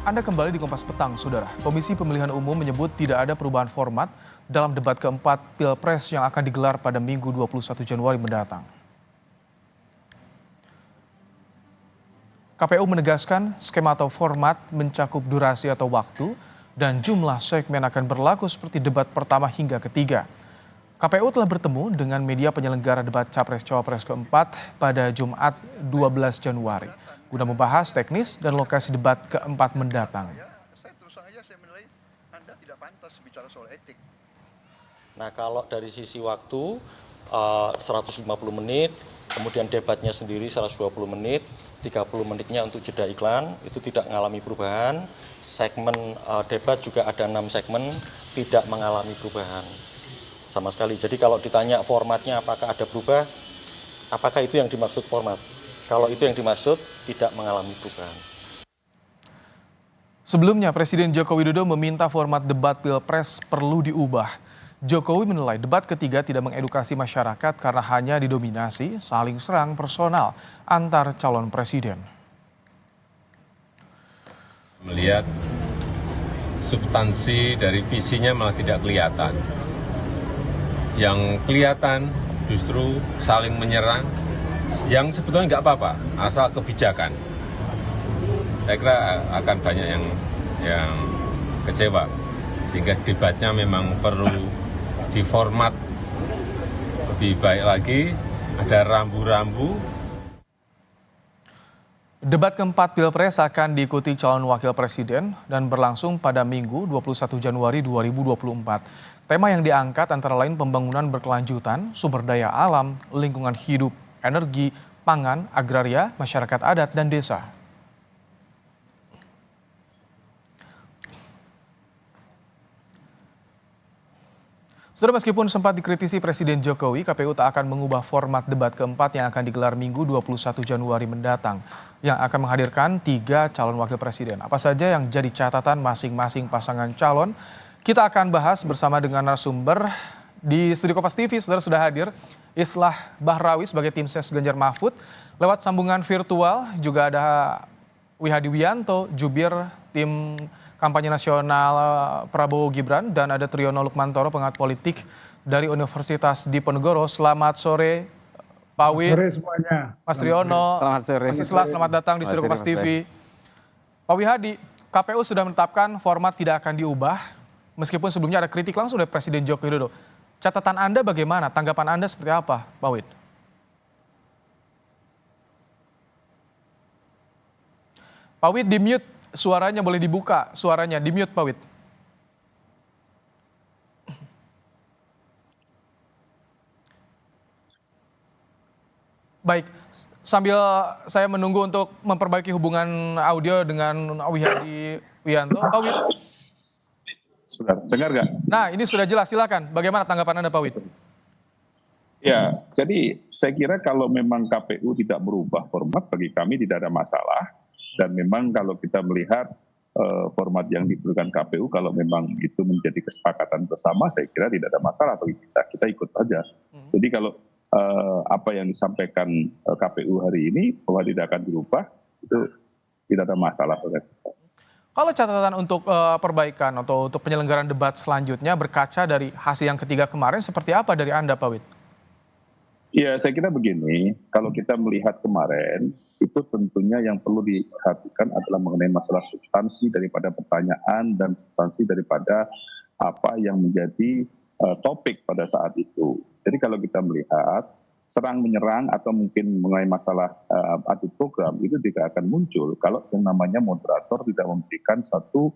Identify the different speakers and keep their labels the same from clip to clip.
Speaker 1: Anda kembali di Kompas Petang, Saudara. Komisi Pemilihan Umum menyebut tidak ada perubahan format dalam debat keempat Pilpres yang akan digelar pada Minggu 21 Januari mendatang. KPU menegaskan skema atau format mencakup durasi atau waktu dan jumlah segmen akan berlaku seperti debat pertama hingga ketiga. KPU telah bertemu dengan media penyelenggara debat Capres-Cawapres keempat pada Jumat 12 Januari guna membahas teknis dan lokasi debat keempat mendatang.
Speaker 2: Saya menilai Anda tidak pantas bicara soal etik.
Speaker 3: Nah, kalau dari sisi waktu 150 menit, kemudian debatnya sendiri 120 menit, 30 menitnya untuk jeda iklan, itu tidak mengalami perubahan. Segmen debat juga ada 6 segmen, tidak mengalami perubahan sama sekali. Jadi kalau ditanya formatnya apakah ada berubah, apakah itu yang dimaksud format? Kalau itu yang dimaksud, tidak mengalami perubahan.
Speaker 1: Sebelumnya, Presiden Joko Widodo meminta format debat Pilpres perlu diubah. Jokowi menilai debat ketiga tidak mengedukasi masyarakat karena hanya didominasi saling serang personal antar calon presiden.
Speaker 4: Melihat substansi dari visinya malah tidak kelihatan. Yang kelihatan justru saling menyerang, yang sebetulnya nggak apa-apa, asal kebijakan. Saya kira akan banyak yang kecewa, sehingga debatnya memang perlu diformat lebih baik lagi, ada rambu-rambu.
Speaker 1: Debat keempat Pilpres akan diikuti calon wakil presiden dan berlangsung pada Minggu 21 Januari 2024. Tema yang diangkat antara lain pembangunan berkelanjutan, sumber daya alam, lingkungan hidup, energi, pangan, agraria, masyarakat adat, dan desa. Sudah meskipun sempat dikritisi Presiden Jokowi, KPU tak akan mengubah format debat keempat yang akan digelar Minggu 21 Januari mendatang, yang akan menghadirkan 3 calon wakil presiden. Apa saja yang jadi catatan masing-masing pasangan calon? Kita akan bahas bersama dengan narasumber di Studio Kompas TV. Saudara sudah hadir Islah Bahrawi sebagai tim ses Ganjar Mahfud. Lewat sambungan virtual juga ada Wihadi Wianto, jubir tim kampanye nasional Prabowo Gibran, dan ada Triyono Lukmantoro, pengamat politik dari Universitas Diponegoro. Selamat sore, Pak Wid.
Speaker 5: Sore semuanya.
Speaker 1: Mas Triyono,
Speaker 6: Selamat sore.
Speaker 1: Mas Islah, selamat datang di Studio Kompas TV. Pak Wihadi, KPU sudah menetapkan format tidak akan diubah, meskipun sebelumnya ada kritik langsung dari Presiden Joko Widodo. Catatan Anda bagaimana? Tanggapan Anda seperti apa, Pak Wid? Pak Wid di-mute, suaranya boleh dibuka, suaranya di-mute Pak Wid. Baik, sambil saya menunggu untuk memperbaiki hubungan audio dengan Wihadi Wianto. Pak Wid.
Speaker 5: Sudah dengar nggak?
Speaker 1: Nah, ini sudah jelas, silakan. Bagaimana tanggapan Anda, Pak Wid?
Speaker 5: Ya, jadi saya kira kalau memang KPU tidak merubah format, bagi kami tidak ada masalah. Dan memang kalau kita melihat format yang diberikan KPU, kalau memang itu menjadi kesepakatan bersama, saya kira tidak ada masalah bagi kita. Kita ikut saja. Jadi kalau apa yang disampaikan KPU hari ini bahwa tidak akan dirubah, itu tidak ada masalah.
Speaker 1: Kalau catatan untuk perbaikan atau untuk penyelenggaraan debat selanjutnya berkaca dari hasil yang ketiga kemarin, seperti apa dari Anda, Pak Wid?
Speaker 5: Ya, saya kira begini, kalau kita melihat kemarin, itu tentunya yang perlu diperhatikan adalah mengenai masalah substansi daripada pertanyaan dan substansi daripada apa yang menjadi topik pada saat itu. Jadi kalau kita melihat serang menyerang atau mungkin mengenai masalah adu program, itu tidak akan muncul kalau yang namanya moderator tidak memberikan satu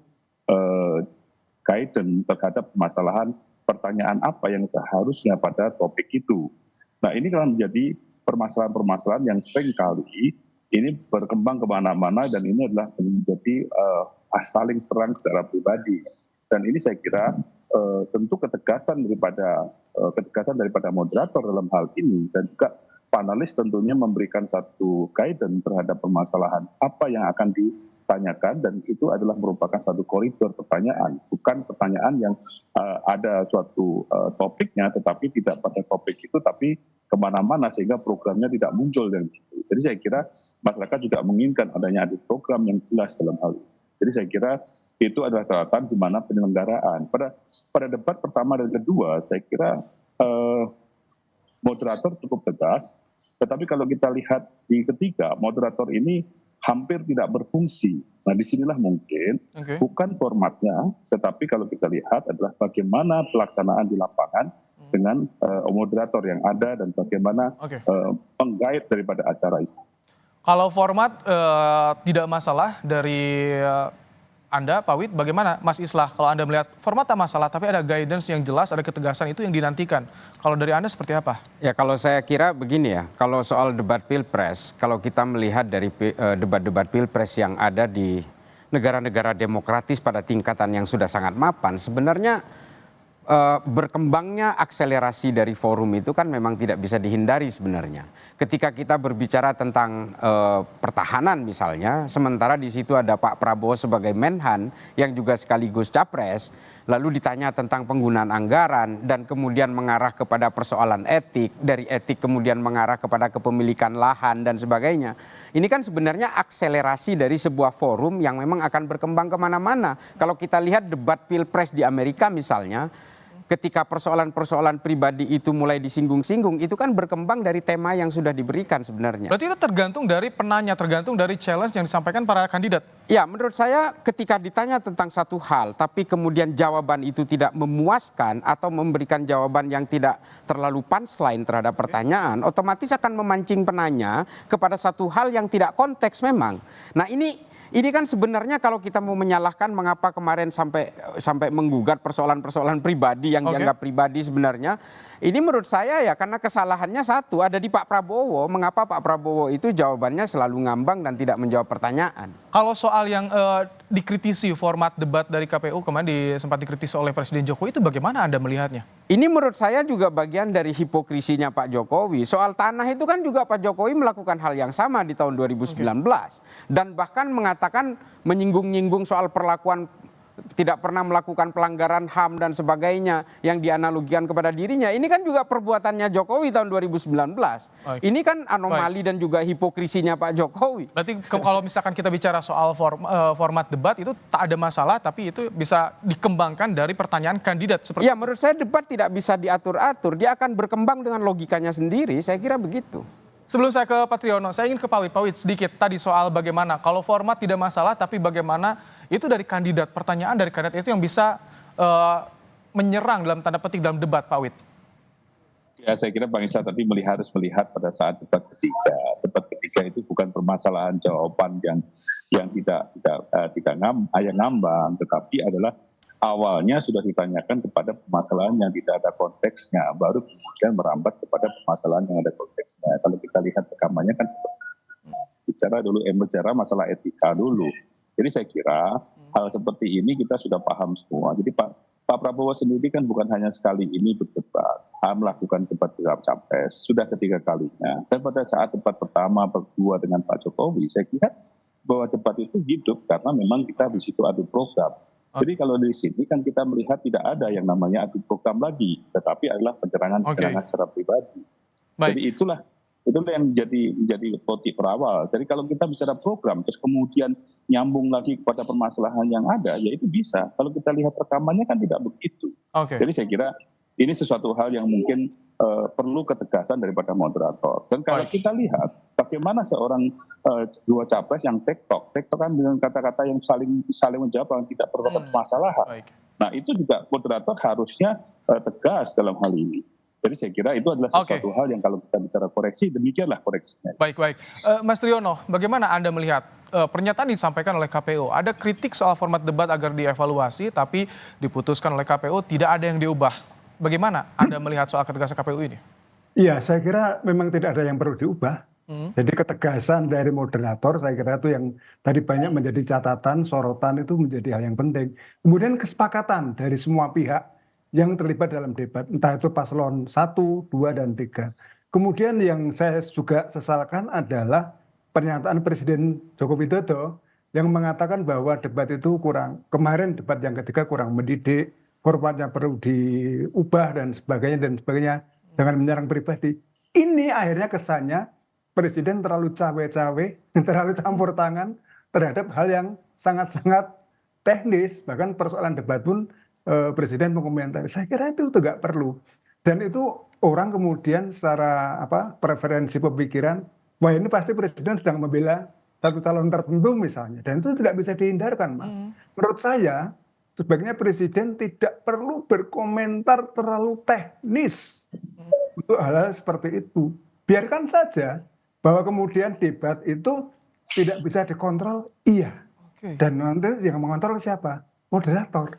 Speaker 5: guidance terhadap permasalahan pertanyaan apa yang seharusnya pada topik itu. Nah, ini kan menjadi permasalahan-permasalahan yang sering kali ini berkembang kemana-mana, dan ini adalah menjadi saling serang secara pribadi. Dan ini saya kira tentu ketegasan daripada moderator dalam hal ini, dan juga panelis tentunya memberikan satu guidance terhadap permasalahan apa yang akan ditanyakan, dan itu adalah merupakan satu koridor pertanyaan, bukan pertanyaan yang ada suatu topiknya tetapi tidak pada topik itu tapi kemana-mana sehingga programnya tidak muncul dari situ. Jadi saya kira masyarakat juga menginginkan adanya program yang jelas dalam hal ini. Jadi saya kira itu adalah catatan di mana penyelenggaraan. Pada debat pertama dan kedua, saya kira moderator cukup tegas, tetapi kalau kita lihat di ketiga, moderator ini hampir tidak berfungsi. Nah, disinilah mungkin bukan formatnya, tetapi kalau kita lihat adalah bagaimana pelaksanaan di lapangan dengan moderator yang ada dan bagaimana pengguide daripada acara itu.
Speaker 1: Kalau format tidak masalah dari Anda, Pak Wid, bagaimana Mas Islah? Kalau Anda melihat format tak masalah, tapi ada guidance yang jelas, ada ketegasan itu yang dinantikan. Kalau dari Anda seperti apa?
Speaker 6: Ya, kalau saya kira begini ya, kalau soal debat pilpres, kalau kita melihat dari debat-debat pilpres yang ada di negara-negara demokratis pada tingkatan yang sudah sangat mapan, sebenarnya berkembangnya akselerasi dari forum itu kan memang tidak bisa dihindari sebenarnya. Ketika kita berbicara tentang pertahanan misalnya, sementara di situ ada Pak Prabowo sebagai Menhan yang juga sekaligus capres, lalu ditanya tentang penggunaan anggaran dan kemudian mengarah kepada persoalan etik, dari etik kemudian mengarah kepada kepemilikan lahan dan sebagainya. Ini kan sebenarnya akselerasi dari sebuah forum yang memang akan berkembang kemana-mana. Kalau kita lihat debat pilpres di Amerika misalnya, ketika persoalan-persoalan pribadi itu mulai disinggung-singgung, itu kan berkembang dari tema yang sudah diberikan sebenarnya.
Speaker 1: Berarti itu tergantung dari penanya, tergantung dari challenge yang disampaikan para kandidat?
Speaker 6: Ya, menurut saya ketika ditanya tentang satu hal, tapi kemudian jawaban itu tidak memuaskan atau memberikan jawaban yang tidak terlalu punchline terhadap pertanyaan, otomatis akan memancing penanya kepada satu hal yang tidak konteks memang. Nah, ini kan sebenarnya kalau kita mau menyalahkan mengapa kemarin sampai menggugat persoalan-persoalan pribadi yang dianggap pribadi sebenarnya, ini menurut saya ya karena kesalahannya satu ada di Pak Prabowo. Mengapa Pak Prabowo itu jawabannya selalu ngambang dan tidak menjawab pertanyaan.
Speaker 1: Kalau soal yang dikritisi format debat dari KPU kemarin sempat dikritisi oleh Presiden Jokowi, itu bagaimana Anda melihatnya?
Speaker 6: Ini menurut saya juga bagian dari hipokrisinya Pak Jokowi. Soal tanah itu kan juga Pak Jokowi melakukan hal yang sama di tahun 2019. Dan bahkan mengatakan menyinggung-nyinggung soal perlakuan tidak pernah melakukan pelanggaran HAM dan sebagainya yang dianalogikan kepada dirinya. Ini kan juga perbuatannya Jokowi tahun 2019. Ini kan anomali dan juga hipokrisinya Pak Jokowi.
Speaker 1: Berarti kalau misalkan kita bicara soal format debat itu tak ada masalah, tapi itu bisa dikembangkan dari pertanyaan kandidat.
Speaker 6: Ya, menurut saya debat tidak bisa diatur-atur. Dia akan berkembang dengan logikanya sendiri, saya kira begitu.
Speaker 1: Sebelum saya ke Pak Triyono, saya ingin ke Pak Wid sedikit tadi soal bagaimana kalau format tidak masalah, tapi bagaimana itu dari kandidat, pertanyaan dari kandidat itu yang bisa menyerang dalam tanda petik dalam debat, Pak Wid.
Speaker 5: Ya, saya kira Bang Islah tadi harus melihat pada saat debat ketiga. Debat ketiga itu bukan permasalahan jawaban yang tidak ngambang, tetapi adalah awalnya sudah ditanyakan kepada permasalahan yang tidak ada konteksnya, baru kemudian merambat kepada permasalahan yang ada konteksnya. Kalau kita lihat rekamannya kan seperti bicara masalah etika dulu. Jadi saya kira hal seperti ini kita sudah paham semua. Jadi Pak Prabowo sendiri kan bukan hanya sekali ini berdebat, melakukan debat dengan capres, sudah ketiga kalinya. Dan pada saat debat pertama, kedua dengan Pak Jokowi, saya kira bahwa debat itu hidup karena memang kita di situ adu program. Jadi kalau di sini kan kita melihat tidak ada yang namanya adu program lagi, tetapi adalah penyerangan secara pribadi. Jadi itulah yang menjadi motif berawal. Jadi kalau kita bicara program terus kemudian nyambung lagi kepada permasalahan yang ada, ya itu bisa. Kalau kita lihat rekamannya kan tidak begitu. Jadi saya kira ini sesuatu hal yang mungkin perlu ketegasan daripada moderator. Dan kalau kita lihat bagaimana seorang dua capres yang tektok kan dengan kata-kata yang saling menjawab yang tidak bermasalahan. Nah itu juga moderator harusnya tegas dalam hal ini. Jadi saya kira itu adalah sesuatu hal yang kalau kita bicara koreksi, demikianlah koreksinya.
Speaker 1: Baik. Mas Triyono, bagaimana Anda melihat pernyataan disampaikan oleh KPU? Ada kritik soal format debat agar dievaluasi, tapi diputuskan oleh KPU tidak ada yang diubah. Bagaimana Anda melihat soal ketegasan KPU ini?
Speaker 7: Iya, saya kira memang tidak ada yang perlu diubah. Jadi ketegasan dari moderator saya kira itu yang tadi banyak menjadi catatan, sorotan itu menjadi hal yang penting. Kemudian kesepakatan dari semua pihak yang terlibat dalam debat, entah itu paslon 1, 2, dan 3. Kemudian yang saya juga sesalkan adalah pernyataan Presiden Joko Widodo yang mengatakan bahwa debat itu kemarin debat yang ketiga kurang mendidik, formatnya perlu diubah dan sebagainya dengan menyerang pribadi. Ini akhirnya kesannya Presiden terlalu cawe-cawe, terlalu campur tangan terhadap hal yang sangat-sangat teknis, bahkan persoalan debat pun Presiden mengomentari. Saya kira itu nggak perlu. Dan itu orang kemudian secara preferensi pemikiran, wah ini pasti Presiden sedang membela satu calon tertentu misalnya. Dan itu tidak bisa dihindarkan, Mas. Menurut saya, sebaiknya Presiden tidak perlu berkomentar terlalu teknis untuk hal-hal seperti itu. Biarkan saja bahwa kemudian debat itu tidak bisa dikontrol, iya. Dan nanti yang mengontrol siapa? Moderator.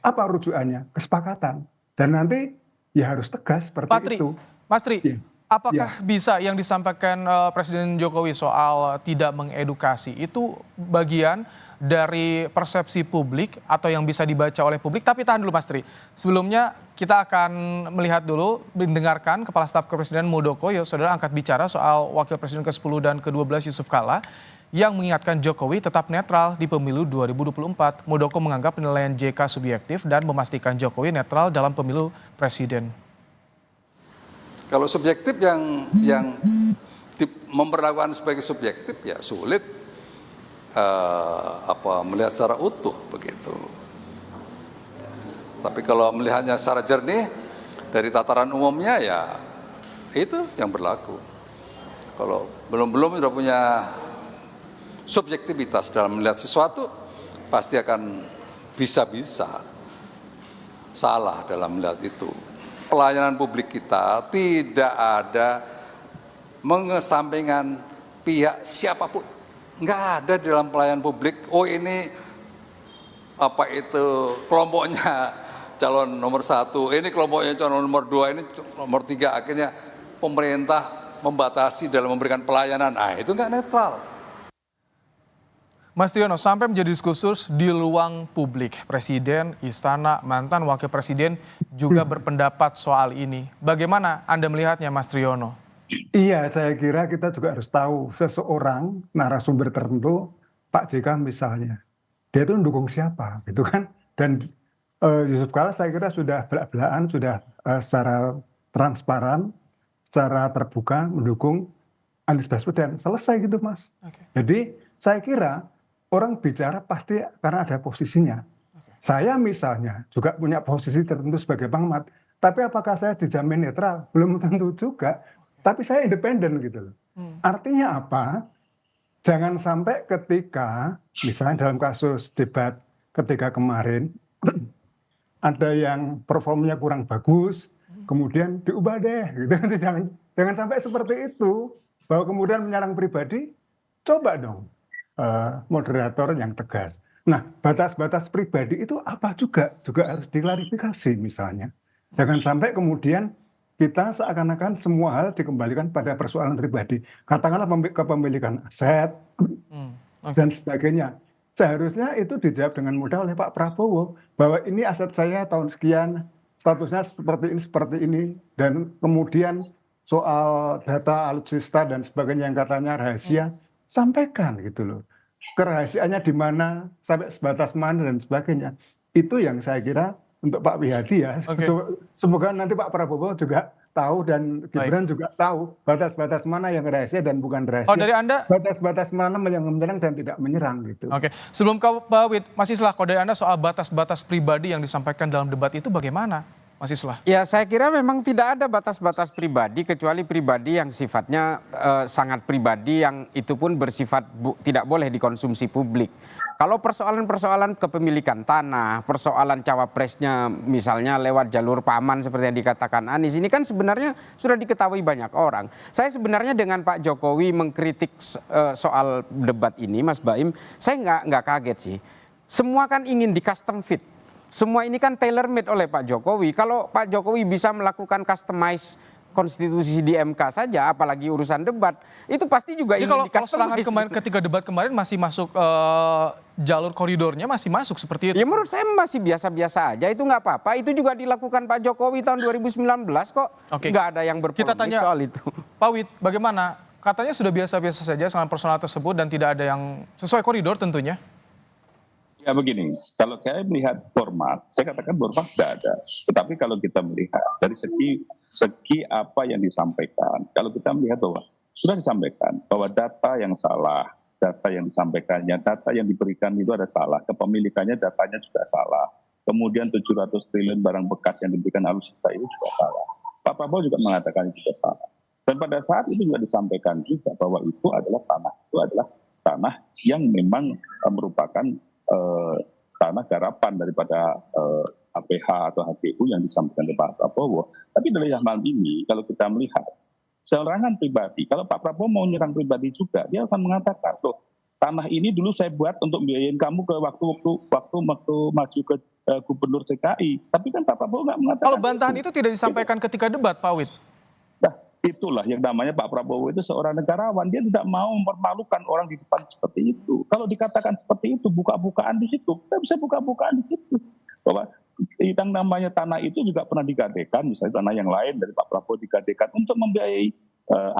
Speaker 7: Apa rujukannya? Kesepakatan. Dan nanti ya harus tegas seperti itu.
Speaker 1: Mas Tri, apakah bisa yang disampaikan Presiden Jokowi soal tidak mengedukasi itu bagian dari persepsi publik atau yang bisa dibaca oleh publik? Tapi tahan dulu Mas Tri. Sebelumnya kita akan melihat dulu, mendengarkan Kepala Staf Kepresidenan Muldoko, saudara angkat bicara soal Wakil Presiden ke-10 dan ke-12 Yusuf Kala, yang mengingatkan Jokowi tetap netral di pemilu 2024. Muldoko menganggap penilaian JK subjektif dan memastikan Jokowi netral dalam pemilu presiden.
Speaker 8: Kalau subjektif yang memperlakukan sebagai subjektif ya sulit melihat secara utuh begitu. Tapi kalau melihatnya secara jernih dari tataran umumnya ya itu yang berlaku. Kalau belum sudah punya subjektivitas dalam melihat sesuatu, pasti akan bisa-bisa salah dalam melihat itu. Pelayanan publik kita tidak ada mengesampingkan pihak siapapun. Nggak ada di dalam pelayanan publik, oh ini kelompoknya calon nomor 1, ini kelompoknya calon nomor 2, ini nomor 3, akhirnya pemerintah membatasi dalam memberikan pelayanan. Itu nggak netral.
Speaker 1: Mas Triono, sampai menjadi diskursus di ruang publik, Presiden, Istana, mantan Wakil Presiden juga berpendapat soal ini. Bagaimana Anda melihatnya, Mas Triono?
Speaker 7: Iya, saya kira kita juga harus tahu seseorang narasumber tertentu, Pak JK misalnya, dia itu mendukung siapa, gitu kan? Dan Yusuf Kala saya kira sudah belak-belakan, sudah secara transparan, secara terbuka mendukung Anies Baswedan. Selesai gitu, Mas. Jadi saya kira orang bicara pasti karena ada posisinya. Saya misalnya juga punya posisi tertentu sebagai pengamat, tapi apakah saya dijamin netral? Belum tentu juga, tapi saya independen gitu loh. Artinya apa? Jangan sampai ketika, misalnya dalam kasus debat ketika kemarin, ada yang performnya kurang bagus, kemudian diubah deh, gitu. Jangan sampai seperti itu, bahwa kemudian menyerang pribadi, coba dong. Moderator yang tegas. Nah, batas-batas pribadi itu apa juga harus diklarifikasi misalnya. Jangan sampai kemudian kita seakan-akan semua hal dikembalikan pada persoalan pribadi. Katakanlah kepemilikan aset dan sebagainya. Seharusnya itu dijawab dengan mudah oleh Pak Prabowo bahwa ini aset saya tahun sekian, statusnya seperti ini, dan kemudian soal data alutsista dan sebagainya yang katanya rahasia, sampaikan gitu loh. Kerahasiaannya di mana, sampai sebatas mana dan sebagainya. Itu yang saya kira untuk Pak Wihadi ya. Semoga nanti Pak Prabowo juga tahu dan Gibran juga tahu batas-batas mana yang rahasia dan bukan rahasia.
Speaker 1: Oh, dari Anda?
Speaker 7: Batas-batas mana yang menyerang dan tidak menyerang gitu.
Speaker 1: Sebelum Pak Wid, Mas Islah, kalau dari Anda soal batas-batas pribadi yang disampaikan dalam debat itu bagaimana? Mas Islah?
Speaker 6: Ya, saya kira memang tidak ada batas-batas pribadi kecuali pribadi yang sifatnya sangat pribadi, yang itu pun bersifat tidak boleh dikonsumsi publik. Kalau persoalan-persoalan kepemilikan tanah, persoalan cawapresnya misalnya lewat jalur paman seperti yang dikatakan Anies, ini kan sebenarnya sudah diketahui banyak orang. Saya sebenarnya dengan Pak Jokowi mengkritik soal debat ini, Mas Baim, saya nggak kaget sih. Semua kan ingin di custom fit. Semua ini kan tailor made oleh Pak Jokowi. Kalau Pak Jokowi bisa melakukan customize konstitusi di MK saja, apalagi urusan debat, itu pasti juga ingin di customize.
Speaker 1: Kalau ketika debat kemarin masih masuk jalur koridornya, masih masuk seperti itu?
Speaker 6: Ya menurut saya masih biasa-biasa aja, itu nggak apa-apa. Itu juga dilakukan Pak Jokowi tahun 2019 kok. Nggak ada yang berpolemik soal itu.
Speaker 1: Pak Wid, bagaimana? Katanya sudah biasa-biasa saja dengan personal tersebut dan tidak ada yang sesuai koridor tentunya.
Speaker 5: Ya begini, kalau saya melihat format, saya katakan format tidak ada. Tetapi kalau kita melihat dari segi apa yang disampaikan, kalau kita melihat bahwa sudah disampaikan bahwa data yang salah data yang disampaikannya, data yang diberikan itu ada salah, kepemilikannya datanya juga salah. Kemudian 700 triliun barang bekas yang diberikan alutsista itu juga salah. Pak Prabowo juga mengatakan itu juga salah. Dan pada saat itu juga disampaikan juga bahwa itu adalah tanah yang memang merupakan tanah garapan daripada APH atau HPU yang disampaikan oleh Pak Prabowo. Tapi dari hal ini kalau kita melihat serangan pribadi, kalau Pak Prabowo mau menyerang pribadi juga, dia akan mengatakan, loh, tanah ini dulu saya buat untuk biayain kamu ke waktu maju ke gubernur DKI. Tapi kan Pak Prabowo nggak mengatakan.
Speaker 1: Kalau bantahan itu tidak disampaikan ketika debat, Pak Wid.
Speaker 5: Nah, itulah yang namanya Pak Prabowo itu seorang negarawan. Dia tidak mau mempermalukan orang di depan seperti itu. Kalau dikatakan seperti itu, buka-bukaan di situ. Kita bisa buka-bukaan di situ. Bahwa yang namanya tanah itu juga pernah digadekan, misalnya tanah yang lain dari Pak Prabowo digadekan untuk membiayai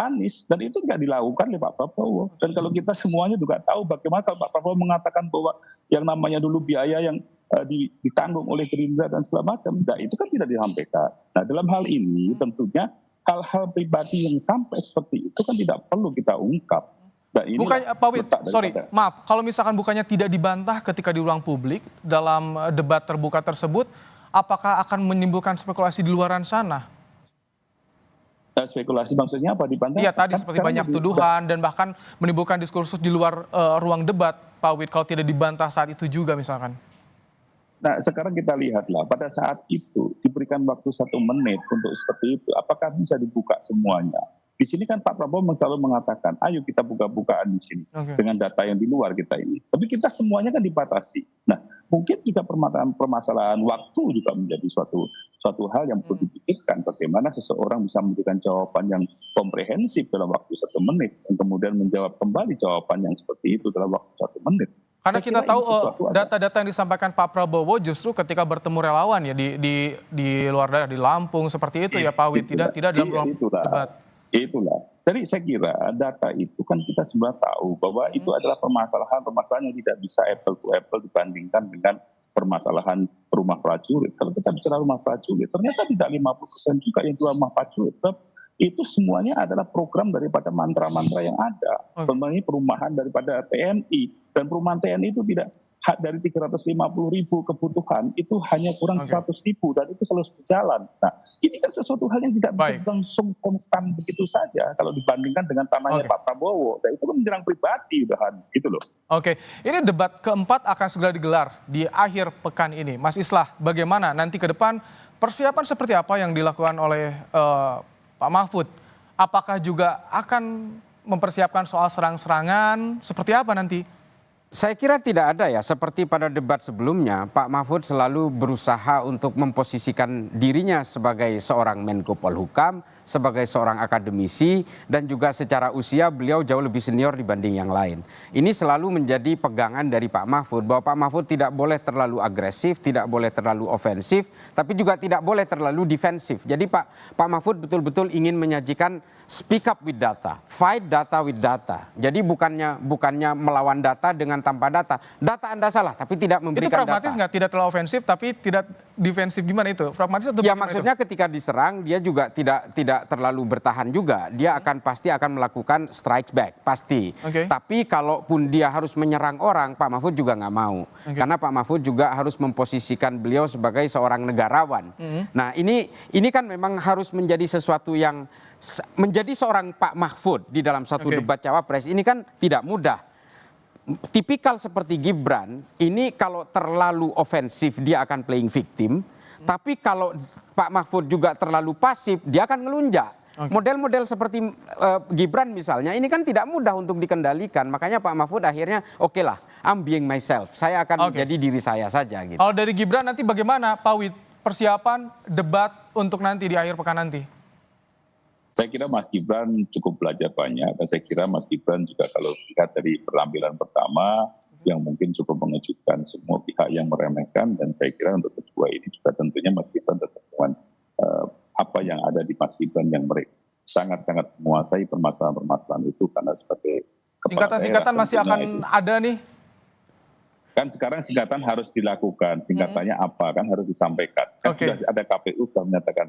Speaker 5: Anies, dan itu nggak dilakukan oleh Pak Prabowo. Dan kalau kita semuanya juga tahu bagaimana kalau Pak Prabowo mengatakan bahwa yang namanya dulu biaya yang ditanggung oleh Gerindra dan segala macam, nah itu kan tidak disampaikan. Nah dalam hal ini tentunya hal-hal pribadi yang sampai seperti itu kan tidak perlu kita ungkap. Nah,
Speaker 1: bukannya, Pak Wid, sorry, maaf, kalau misalkan bukannya tidak dibantah ketika di ruang publik dalam debat terbuka tersebut, apakah akan menimbulkan spekulasi di luaran sana?
Speaker 5: Spekulasi maksudnya apa dibantah?
Speaker 1: Iya tadi seperti banyak tuduhan dan bahkan menimbulkan diskursus di luar ruang debat, Pak Wid, kalau tidak dibantah saat itu juga misalkan.
Speaker 5: Nah sekarang kita lihatlah pada saat itu diberikan waktu 1 menit untuk seperti itu, apakah bisa dibuka semuanya? Di sini kan Pak Prabowo selalu mengatakan, ayo kita buka-bukaan di sini dengan data yang di luar kita ini. Tapi kita semuanya kan dibatasi. Nah, mungkin juga permasalahan waktu juga menjadi suatu hal yang perlu dipikirkan. Bagaimana seseorang bisa memberikan jawaban yang komprehensif dalam waktu 1 menit, dan kemudian menjawab kembali jawaban yang seperti itu dalam waktu 1 menit.
Speaker 1: Karena kita tahu data-data yang disampaikan Pak Prabowo justru ketika bertemu relawan ya di luar daerah, di Lampung seperti itu ya Pak Wid, tidak dalam ruang debat.
Speaker 5: Itulah. Jadi saya kira data itu kan kita sebenarnya tahu bahwa itu adalah permasalahan yang tidak bisa apple to apple dibandingkan dengan permasalahan rumah prajurit. Kalau kita bicara rumah prajurit, ternyata tidak 50% juga yang jual rumah prajurit. Itu semuanya adalah program daripada mantra-mantra yang ada. Sebenarnya perumahan daripada TNI. Dan perumahan TNI itu tidak dari 350.000 kebutuhan itu hanya kurang 100.000 dan itu selalu berjalan. Nah, ini kan sesuatu hal yang tidak bisa langsung konstan begitu saja kalau dibandingkan dengan tanahnya Pak Prabowo. Dan itu kan menyerang pribadi udahan gitu loh. Oke,
Speaker 1: ini debat keempat akan segera digelar di akhir pekan ini. Mas Islah, bagaimana nanti ke depan persiapan seperti apa yang dilakukan oleh Pak Mahfud? Apakah juga akan mempersiapkan soal serang-serangan? Seperti apa nanti?
Speaker 6: Saya kira tidak ada ya, seperti pada debat sebelumnya, Pak Mahfud selalu berusaha untuk memposisikan dirinya sebagai seorang Menko Polhukam, sebagai seorang akademisi, dan juga secara usia beliau jauh lebih senior dibanding yang lain. Ini selalu menjadi pegangan dari Pak Mahfud, bahwa Pak Mahfud tidak boleh terlalu agresif, tidak boleh terlalu ofensif, tapi juga tidak boleh terlalu defensif. Jadi Pak Mahfud betul-betul ingin menyajikan speak up with data, fight data with data. Jadi bukannya melawan data dengan tanpa data. Data Anda salah, tapi tidak memberikan data.
Speaker 1: Itu pragmatis nggak? Tidak terlalu ofensif, tapi tidak defensif, gimana itu? Pragmatis atau
Speaker 6: ya maksudnya itu? Ketika diserang, dia juga tidak terlalu bertahan juga. Dia pasti akan melakukan strike back, pasti. Tapi kalaupun dia harus menyerang orang, Pak Mahfud juga nggak mau. Karena Pak Mahfud juga harus memposisikan beliau sebagai seorang negarawan. Nah ini kan memang harus menjadi sesuatu yang menjadi seorang Pak Mahfud di dalam satu debat cawapres ini kan tidak mudah. Tipikal seperti Gibran, ini kalau terlalu ofensif dia akan playing victim, tapi kalau Pak Mahfud juga terlalu pasif dia akan ngelunjak. Model-model seperti Gibran misalnya, ini kan tidak mudah untuk dikendalikan, makanya Pak Mahfud akhirnya oke lah, I'm being myself, saya akan menjadi diri saya saja. Gitu.
Speaker 1: Kalau dari Gibran nanti bagaimana Pak Wid, persiapan debat untuk nanti di akhir pekan nanti?
Speaker 5: Saya kira Mas Gibran cukup belajar banyak, dan saya kira Mas Gibran juga kalau lihat dari penampilan pertama yang mungkin cukup mengejutkan semua pihak yang meremehkan, dan saya kira untuk kedua ini juga tentunya Mas Gibran tetap dengan apa yang ada di Mas Gibran yang mereka sangat-sangat menguasai permasalahan-permasalahan itu karena sebagai
Speaker 1: singkatan-singkatan masih akan ada nih.
Speaker 5: Kan sekarang singkatan harus dilakukan, singkatannya apa kan harus disampaikan. Kan sudah ada KPU sudah menyatakan,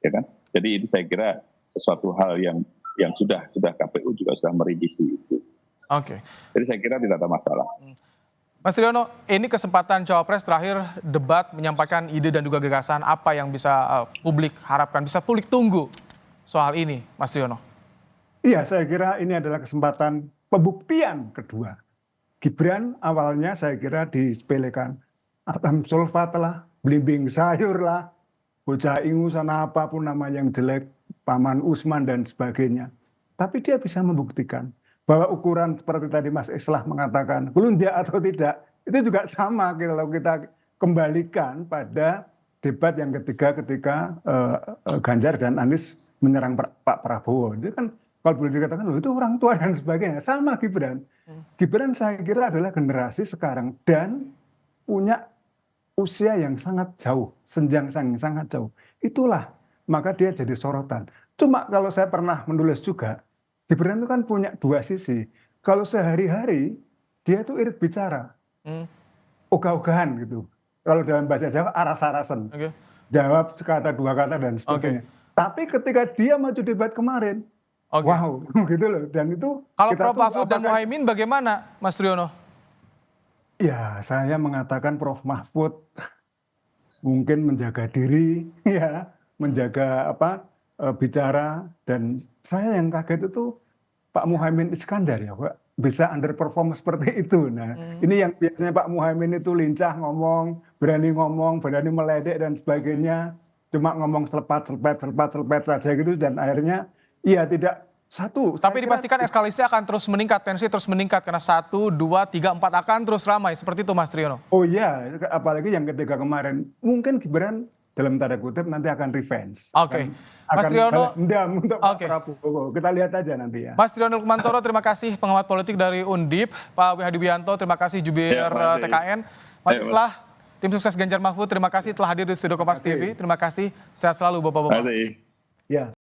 Speaker 5: ya kan? Jadi itu saya kira sesuatu hal yang sudah KPU juga sudah merevisi itu.
Speaker 1: Oke.
Speaker 5: Jadi saya kira tidak ada masalah.
Speaker 1: Mas Triyono, ini kesempatan Cawapres terakhir debat menyampaikan ide dan juga gagasan apa yang bisa publik harapkan, bisa publik tunggu soal ini, Mas Triyono.
Speaker 7: Iya, saya kira ini adalah kesempatan pembuktian kedua. Gibran awalnya saya kira disepelekan. Atam sulfat lah, belimbing sayur lah, bocah ingusan apapun nama yang jelek, Paman Usman dan sebagainya. Tapi dia bisa membuktikan bahwa ukuran seperti tadi Mas Islah mengatakan, belunjak atau tidak, itu juga sama kalau kita kembalikan pada debat yang ketiga ketika Ganjar dan Anies menyerang Pak Prabowo. Itu kan kalau boleh dikatakan, loh, itu orang tua dan sebagainya. Sama Gibran. Gibran saya kira adalah generasi sekarang dan punya usia yang sangat jauh, senjang sangat jauh. Itulah, maka dia jadi sorotan. Cuma kalau saya pernah menulis juga, Gibran itu kan punya dua sisi. Kalau sehari-hari, dia tuh irit bicara. Ogah-ogahan gitu. Kalau dalam bahasa Jawa, aras-arasan.
Speaker 1: Oke.
Speaker 7: Jawab sekata, dua kata, dan sebagainya. Tapi ketika dia maju debat kemarin, wow, gitu loh. Dan itu
Speaker 1: kalau
Speaker 7: kita
Speaker 1: Prof Mahfud dan Muhaimin bagaimana, Mas Triyono?
Speaker 7: Ya, saya mengatakan Prof Mahfud mungkin menjaga diri, ya, menjaga bicara, dan saya yang kaget itu Pak Muhaimin Iskandar ya, Pak, bisa underperform seperti itu. Nah, ini yang biasanya Pak Muhaimin itu lincah ngomong, berani meledek dan sebagainya, cuma ngomong selepat saja gitu, dan akhirnya ya tidak satu.
Speaker 1: Tapi dipastikan eskalasi akan terus meningkat, tensi terus meningkat karena 1, 2, 3, 4 akan terus ramai seperti itu, Mas Triyono.
Speaker 7: Oh iya, apalagi yang ketiga kemarin, mungkin Gibran dalam tanda kutip nanti akan revenge.
Speaker 1: Oke. Mas Triyono,
Speaker 7: dendam untuk Pak Prabowo. Kita lihat aja nanti ya.
Speaker 1: Mas Triyono Lukmantoro, terima kasih pengamat politik dari Undip. Pak Wihadi Wianto, terima kasih jubir TKN. Mas Islah, tim sukses Ganjar Mahfud, terima kasih telah hadir di Studio Kompas TV. Terima kasih, sehat selalu Bapak-Bapak.
Speaker 7: Ya.